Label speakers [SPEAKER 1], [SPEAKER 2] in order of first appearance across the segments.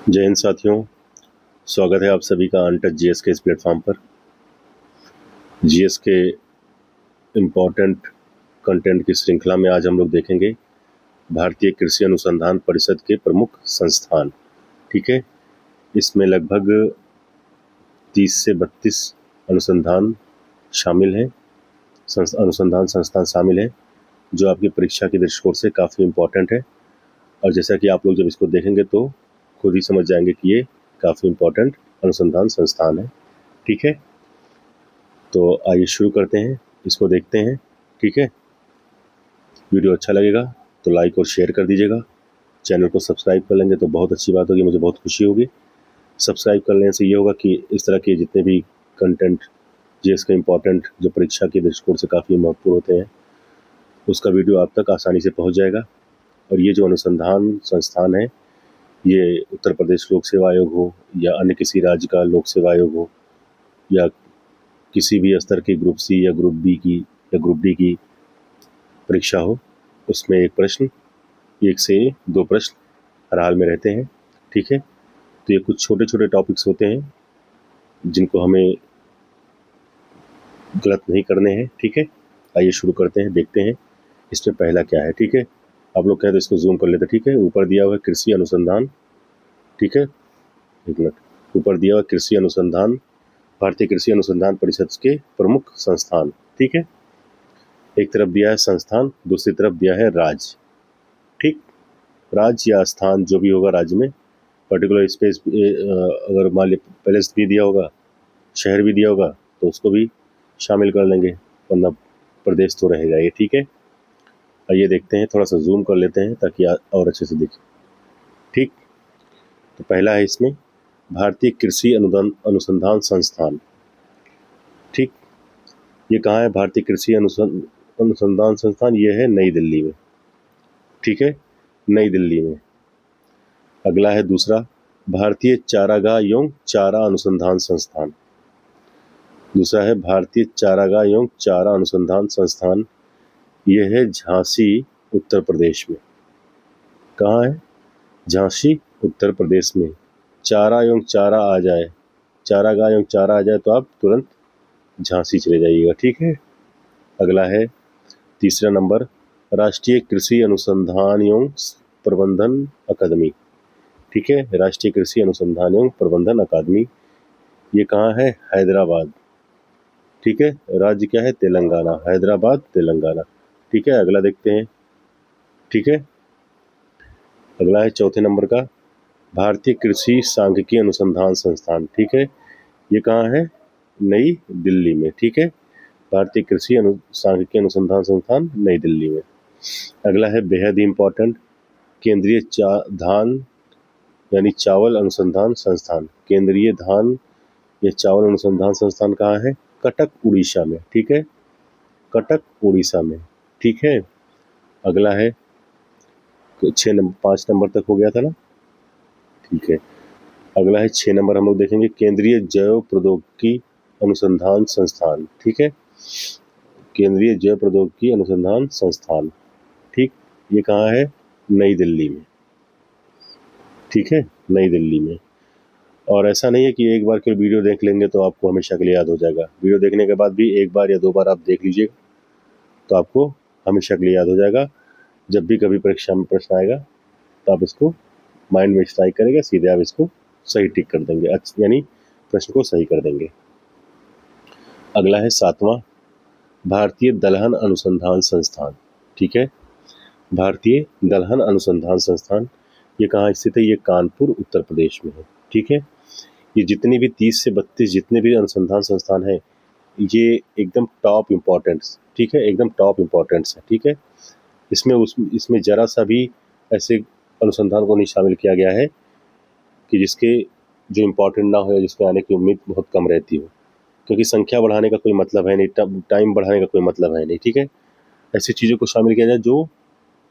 [SPEAKER 1] जय हिंद साथियों, स्वागत है आप सभी का अनटच जीएस के इस प्लेटफॉर्म पर। जीएस के इम्पोर्टेंट कंटेंट की श्रृंखला में आज हम लोग देखेंगे भारतीय कृषि अनुसंधान परिषद के प्रमुख संस्थान। ठीक है, इसमें लगभग 30 से 32 अनुसंधान शामिल हैं, अनुसंधान संस्थान शामिल हैं, जो आपकी परीक्षा के दृष्टिकोण से काफ़ी इम्पोर्टेंट है। और जैसा कि आप लोग जब इसको देखेंगे तो खुद ही समझ जाएंगे कि ये काफ़ी इम्पोर्टेंट अनुसंधान संस्थान है। ठीक है, तो आइए शुरू करते हैं, इसको देखते हैं। ठीक है, वीडियो अच्छा लगेगा तो लाइक और शेयर कर दीजिएगा। चैनल को सब्सक्राइब कर लेंगे तो बहुत अच्छी बात होगी, मुझे बहुत खुशी होगी। सब्सक्राइब कर लेने से ये होगा कि इस तरह के जितने भी कंटेंट जीएस के इम्पोर्टेंट जो परीक्षा के दृष्टिकोण से काफ़ी महत्वपूर्ण होते हैं, उसका वीडियो आप तक आसानी से पहुँच जाएगा। और ये जो अनुसंधान संस्थान है, ये उत्तर प्रदेश लोक सेवा आयोग हो या अन्य किसी राज्य का लोक सेवा आयोग हो या किसी भी स्तर की ग्रुप सी या ग्रुप बी की या ग्रुप डी की परीक्षा हो, उसमें एक से दो प्रश्न हर हाल में रहते हैं। ठीक है, तो ये कुछ छोटे छोटे टॉपिक्स होते हैं जिनको हमें गलत नहीं करने हैं। ठीक है, आइए शुरू करते हैं, देखते हैं इसमें पहला क्या है। ठीक है, आप लोग कहें तो इसको जूम कर लेते हैं। ठीक है, ऊपर दिया हुआ है कृषि अनुसंधान। ठीक है, एक मिनट, ऊपर दिया हुआ कृषि अनुसंधान, भारतीय कृषि अनुसंधान परिषद के प्रमुख संस्थान। ठीक है, एक तरफ दिया है संस्थान, दूसरी तरफ दिया है राज्य। ठीक, राज्य या स्थान जो भी होगा राज्य में, पर्टिकुलर स्पेस अगर मान ली पैलेस भी दिया होगा, शहर भी दिया होगा, तो उसको भी शामिल कर लेंगे, वरना प्रदेश तो रहेगा ये। ठीक है, आइए देखते हैं, थोड़ा सा जूम कर लेते हैं ताकि और अच्छे से दिखे। ठीक, तो पहला है इसमें भारतीय कृषि अनुसंधान संस्थान। ठीक, ये कहाँ है भारतीय कृषि अनुसंधान संस्थान? ये है नई दिल्ली में। ठीक है, नई दिल्ली में। अगला है दूसरा, भारतीय चारागाह एवं चारा अनुसंधान संस्थान। दूसरा है भारतीय चारागाह एवं चारा अनुसंधान संस्थान, यह है झांसी उत्तर प्रदेश में। कहाँ है? झांसी उत्तर प्रदेश में। चारा एवं चारा आ जाए, चारागाह एवं चारा आ जाए तो आप तुरंत झांसी चले जाइएगा। ठीक है, अगला है तीसरा नंबर, राष्ट्रीय कृषि अनुसंधान एवं प्रबंधन अकादमी। ठीक है, राष्ट्रीय कृषि अनुसंधान एवं प्रबंधन अकादमी, ये कहाँ है? हैदराबाद। ठीक है, राज्य क्या है? तेलंगाना, हैदराबाद तेलंगाना। ठीक है, अगला देखते हैं। ठीक है, अगला है चौथे नंबर का, भारतीय कृषि सांख्यिकी अनुसंधान संस्थान। ठीक है, ये कहाँ है? नई दिल्ली में। ठीक है, भारतीय कृषि सांख्यिकी अनुसंधान संस्थान नई दिल्ली में। अगला है बेहद ही इम्पोर्टेंट, केंद्रीय धान यानी चावल अनुसंधान संस्थान। केंद्रीय धान या चावल अनुसंधान संस्थान कहाँ है? कटक उड़ीसा में। ठीक है, कटक उड़ीसा में। ठीक है, अगला है 5 नंबर तक हो गया था ना। ठीक है, अगला है 6 नंबर, हम लोग देखेंगे केंद्रीय जैव प्रौद्योगिकी अनुसंधान संस्थान। ठीक है, केंद्रीय जैव प्रौद्योगिकी अनुसंधान संस्थान। ठीक, ये कहाँ है? नई दिल्ली में। ठीक है, नई दिल्ली में। और ऐसा नहीं है कि एक बार केवल वीडियो देख लेंगे तो आपको हमेशा के लिए याद हो जाएगा। वीडियो देखने के बाद भी एक बार या दो बार आप देख लीजिएगा तो आपको हमेशा के लिए याद हो जाएगा। जब भी कभी परीक्षा में प्रश्न आएगा तो आप इसको माइंड में स्ट्राइक करेंगे, सीधे आप इसको सही टिक कर देंगे, यानी प्रश्न को सही कर देंगे। अगला है 7वां, भारतीय दलहन अनुसंधान संस्थान। ठीक है, भारतीय दलहन अनुसंधान संस्थान, ये कहाँ स्थित है? ये कानपुर उत्तर प्रदेश में है। ठीक है, ये जितनी भी 30 से 32 जितने भी अनुसंधान संस्थान हैं, ये एकदम टॉप इम्पोर्टेंट्स। ठीक है, एकदम टॉप इम्पोर्टेंट्स है। ठीक है, इसमें ज़रा सा भी ऐसे अनुसंधान को नहीं शामिल किया गया है कि जिसके जो इम्पोर्टेंट ना हो या जिसके आने की उम्मीद बहुत कम रहती हो, क्योंकि संख्या बढ़ाने का कोई मतलब है नहीं, टाइम बढ़ाने का कोई मतलब है नहीं। ठीक है, ऐसी चीज़ों को शामिल किया जाए जो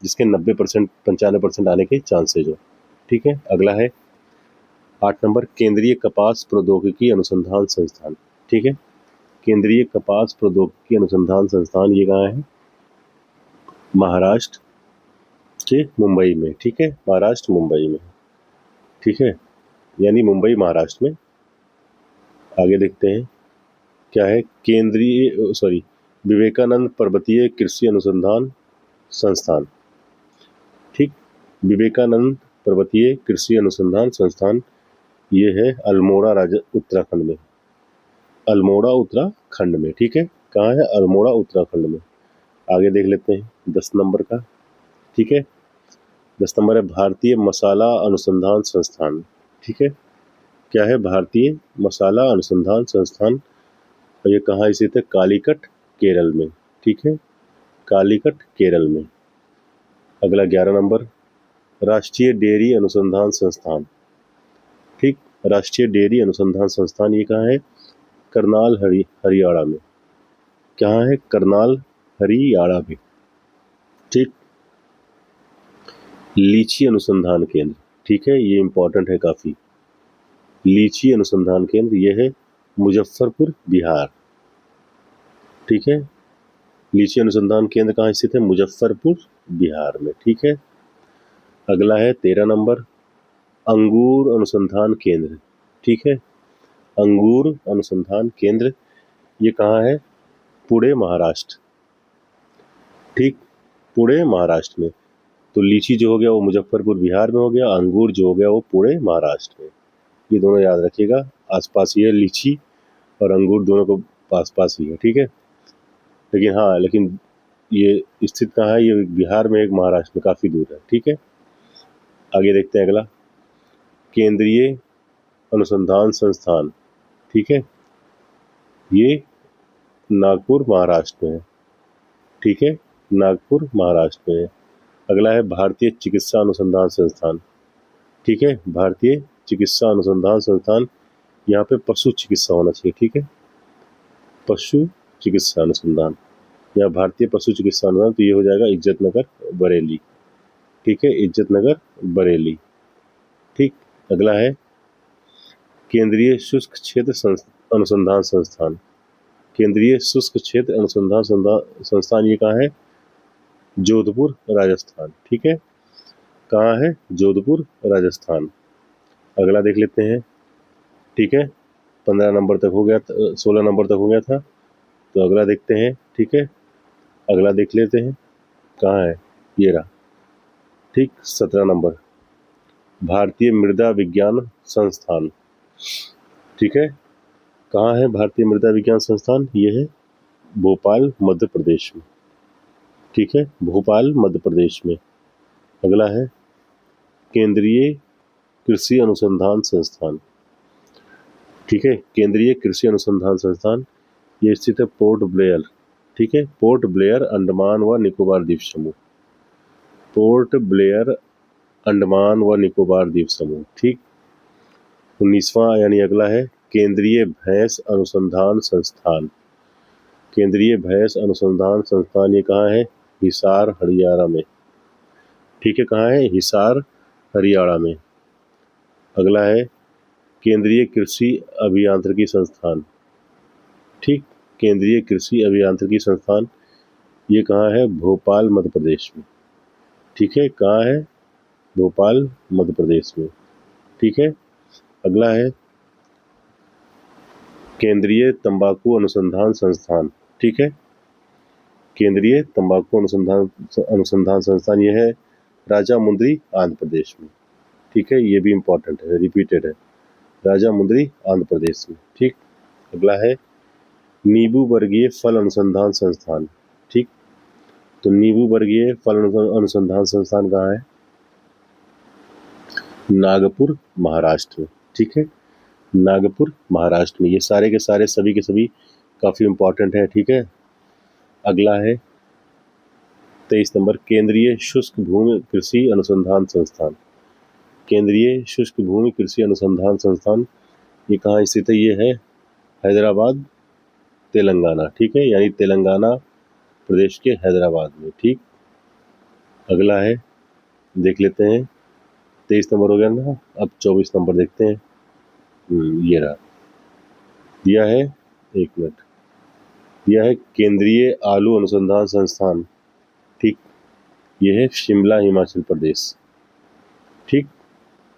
[SPEAKER 1] जिसके 90% 95% आने के चांसेज हो। ठीक है, अगला है 8 नंबर, केंद्रीय कपास प्रौद्योगिकी अनुसंधान संस्थान। ठीक है, केंद्रीय कपास प्रौद्योगिकी अनुसंधान संस्थान, ये कहाँ है? महाराष्ट्र के मुंबई में। ठीक है, महाराष्ट्र मुंबई में। ठीक है, यानी मुंबई महाराष्ट्र में। आगे देखते हैं क्या है, विवेकानंद पर्वतीय कृषि अनुसंधान संस्थान। ठीक, विवेकानंद पर्वतीय कृषि अनुसंधान संस्थान ये है अल्मोड़ा उत्तराखंड में। अल्मोड़ा उत्तराखंड में, ठीक है, कहाँ है, अल्मोड़ा उत्तराखंड में। आगे देख लेते हैं 10 नंबर का। ठीक है, 10 नंबर है भारतीय मसाला अनुसंधान संस्थान। ठीक है, क्या है, भारतीय मसाला अनुसंधान संस्थान, और ये कहाँ स्थित है, कालीकट केरल में। ठीक है, कालीकट केरल में। अगला 11 नंबर, राष्ट्रीय डेयरी अनुसंधान संस्थान। ठीक, राष्ट्रीय डेयरी अनुसंधान संस्थान ये कहाँ है, करनाल हरियाणा में। कहाँ है, करनाल हरियाणा में। ठीक, लीची अनुसंधान केंद्र। ठीक है, ये इंपॉर्टेंट है काफी। लीची अनुसंधान केंद्र ये है मुजफ्फरपुर बिहार। ठीक है, लीची अनुसंधान केंद्र कहाँ स्थित है, मुजफ्फरपुर बिहार में। ठीक है, अगला है 13 नंबर, अंगूर अनुसंधान केंद्र। ठीक है, अंगूर अनुसंधान केंद्र ये कहाँ है, पुणे महाराष्ट्र। ठीक, पुणे महाराष्ट्र में। तो लीची जो हो गया वो मुजफ्फरपुर बिहार में हो गया, अंगूर जो हो गया वो पुणे महाराष्ट्र में। ये दोनों याद रखिएगा, आसपास ही है, लीची और अंगूर दोनों को पास पास ही है। ठीक है, लेकिन ये स्थित कहाँ है, ये बिहार में, एक महाराष्ट्र में, काफ़ी दूर है। ठीक है, आगे देखते हैं अगला, केंद्रीय अनुसंधान संस्थान। ठीक है, ये नागपुर महाराष्ट्र में है। ठीक है, नागपुर महाराष्ट्र में है। अगला है भारतीय चिकित्सा अनुसंधान संस्थान। ठीक है, भारतीय चिकित्सा अनुसंधान संस्थान, यहाँ पे पशु चिकित्सा होना चाहिए। ठीक है, पशु चिकित्सा अनुसंधान या भारतीय पशु चिकित्सा अनुसंधान, तो ये हो जाएगा इज्जत नगर बरेली। ठीक है, इज्जत नगर बरेली। ठीक, अगला है केंद्रीय शुष्क क्षेत्र अनुसंधान संस्थान। केंद्रीय शुष्क क्षेत्र अनुसंधान संस्थान ये कहाँ है, जोधपुर राजस्थान। ठीक है, कहाँ है, जोधपुर राजस्थान। अगला देख लेते हैं। ठीक है, 15 नंबर तक हो गया, 16 नंबर तक हो गया था, तो अगला देखते हैं। ठीक है, अगला देख लेते हैं, कहाँ है, ये रहा। ठीक, 17 नंबर, भारतीय मृदा विज्ञान संस्थान। ठीक है, कहाँ है भारतीय मृदा विज्ञान संस्थान, ये है भोपाल मध्य प्रदेश में। ठीक है, भोपाल मध्य प्रदेश में। अगला है केंद्रीय कृषि अनुसंधान संस्थान। ठीक है, केंद्रीय कृषि अनुसंधान संस्थान ये स्थित है पोर्ट ब्लेयर। ठीक है, पोर्ट ब्लेयर, अंडमान व निकोबार द्वीप समूह। पोर्ट ब्लेयर, अंडमान व निकोबार द्वीप समूह। ठीक, 19वां यानी अगला है केंद्रीय भैंस अनुसंधान संस्थान। केंद्रीय भैंस अनुसंधान संस्थान ये कहाँ है, हिसार हरियाणा में। ठीक है, कहाँ है, हिसार हरियाणा में। अगला है केंद्रीय कृषि अभियांत्रिकी संस्थान। ठीक, केंद्रीय कृषि अभियांत्रिकी संस्थान ये कहाँ है, भोपाल मध्य प्रदेश में। ठीक है, कहाँ है, भोपाल मध्य प्रदेश में। ठीक है, अगला है केंद्रीय तंबाकू अनुसंधान संस्थान। ठीक है, केंद्रीय तंबाकू अनुसंधान संस्थान ये है राजामुंद्री आंध्र प्रदेश में। ठीक है, ये भी इंपॉर्टेंट है, रिपीटेड है, राजामुंद्री आंध्र प्रदेश में। ठीक, अगला है नींबू वर्गीय फल अनुसंधान संस्थान। ठीक, तो नींबू वर्गीय फल अनुसंधान संस्थान कहाँ है, नागपुर महाराष्ट्र में। ठीक है, नागपुर महाराष्ट्र में। ये सारे के सारे, सभी के सभी काफ़ी इंपॉर्टेंट है। ठीक है, अगला है 23 नंबर, केंद्रीय शुष्क भूमि कृषि अनुसंधान संस्थान। केंद्रीय शुष्क भूमि कृषि अनुसंधान संस्थान ये कहाँ स्थित है, ये है हैदराबाद तेलंगाना। ठीक है, यानी तेलंगाना प्रदेश के हैदराबाद में। ठीक, अगला है देख लेते हैं, 23 नंबर हो गया ना, अब 24 नंबर देखते हैं। ये रहा, दिया है, एक मिनट, दिया है केंद्रीय आलू अनुसंधान संस्थान। ठीक, ये है शिमला हिमाचल प्रदेश। ठीक,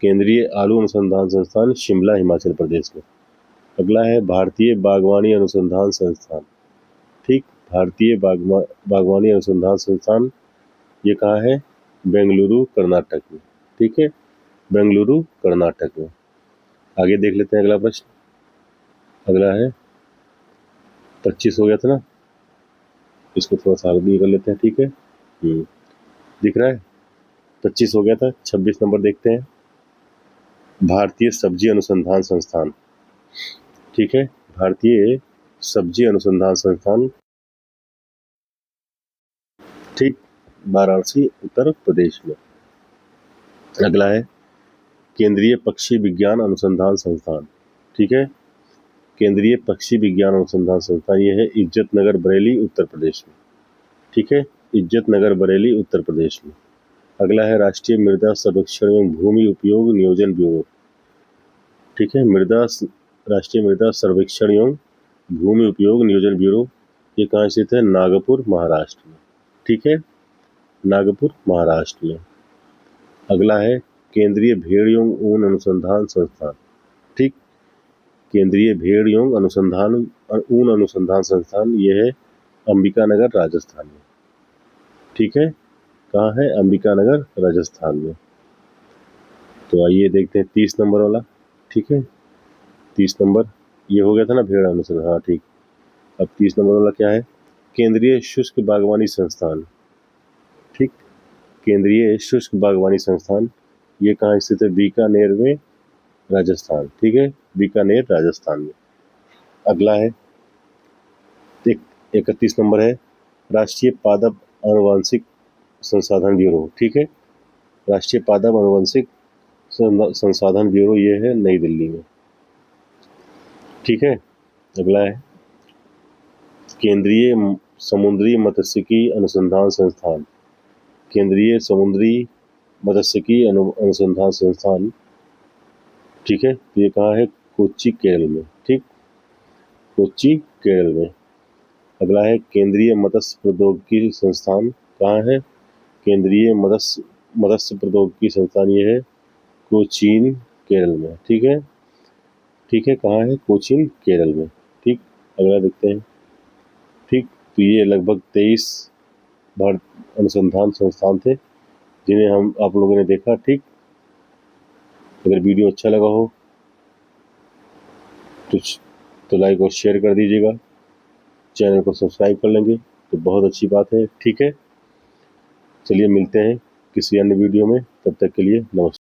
[SPEAKER 1] केंद्रीय आलू अनुसंधान संस्थान शिमला हिमाचल प्रदेश में। अगला है भारतीय बागवानी अनुसंधान संस्थान, ठीक, भारतीय बागवानी अनुसंधान संस्थान ये कहाँ है? बेंगलुरु कर्नाटक में, ठीक है, बेंगलुरु कर्नाटक में। आगे देख लेते हैं अगला प्रश्न। अगला है 25 हो गया था ना, इसको थोड़ा सा आगे कर लेते हैं, ठीक है। दिख रहा है 25 हो गया था। 26 नंबर देखते हैं, भारतीय सब्जी अनुसंधान संस्थान, ठीक है, भारतीय सब्जी अनुसंधान संस्थान, ठीक, वाराणसी उत्तर प्रदेश में। अगला है केंद्रीय पक्षी विज्ञान अनुसंधान संस्थान, ठीक है, केंद्रीय पक्षी विज्ञान अनुसंधान संस्थान ये है इज्जत नगर बरेली उत्तर प्रदेश में, ठीक है, इज्जत नगर बरेली उत्तर प्रदेश में। अगला है राष्ट्रीय मृदा सर्वेक्षण एवं भूमि उपयोग नियोजन ब्यूरो, ठीक है, राष्ट्रीय मृदा सर्वेक्षण एवं भूमि उपयोग नियोजन ब्यूरो ये कहाँ स्थित है? नागपुर महाराष्ट्र में, ठीक है, नागपुर महाराष्ट्र में। अगला है केंद्रीय भेड़ एवं ऊन अनुसंधान संस्थान, ठीक, केंद्रीय भेड़ एवं ऊन अनुसंधान संस्थान ये है अंबिकानगर राजस्थान में, ठीक है, कहाँ है? अंबिकानगर राजस्थान में। तो आइए देखते हैं 30 नंबर वाला, ठीक है, 30 नंबर ये हो गया था ना भेड़ अनुसंधान, हाँ ठीक। अब 30 नंबर वाला क्या है? केंद्रीय शुष्क बागवानी संस्थान, ठीक, केंद्रीय शुष्क बागवानी संस्थान ये कहाँ स्थित है? बीकानेर में राजस्थान, ठीक है, बीकानेर राजस्थान में। अगला है 31 नंबर है राष्ट्रीय पादप आनुवंशिक संसाधन ब्यूरो, ठीक है, राष्ट्रीय पादप आनुवंशिक संसाधन ब्यूरो ये है नई दिल्ली में, ठीक है। अगला है केंद्रीय समुद्री मत्स्यिकी अनुसंधान संस्थान, केंद्रीय समुद्री मत्स्यिकी अनुसंधान संस्थान, ठीक है, तो ये कहाँ है? कोच्चि केरल में, ठीक, कोच्चि केरल में। अगला है केंद्रीय मत्स्य प्रौद्योगिकी संस्थान, कहाँ है? केंद्रीय मत्स्य प्रौद्योगिकी संस्थान ये है कोचीन केरल में, ठीक है, ठीक है, कहाँ है? कोचीन केरल में, ठीक। अगला देखते हैं, ठीक, तो ये लगभग 23 भारत अनुसंधान संस्थान थे जिन्हें आप लोगों ने देखा, ठीक। अगर वीडियो अच्छा लगा हो तो लाइक और शेयर कर दीजिएगा, चैनल को सब्सक्राइब कर लेंगे तो बहुत अच्छी बात है, ठीक है। चलिए मिलते हैं किसी अन्य वीडियो में, तब तक के लिए नमस्कार।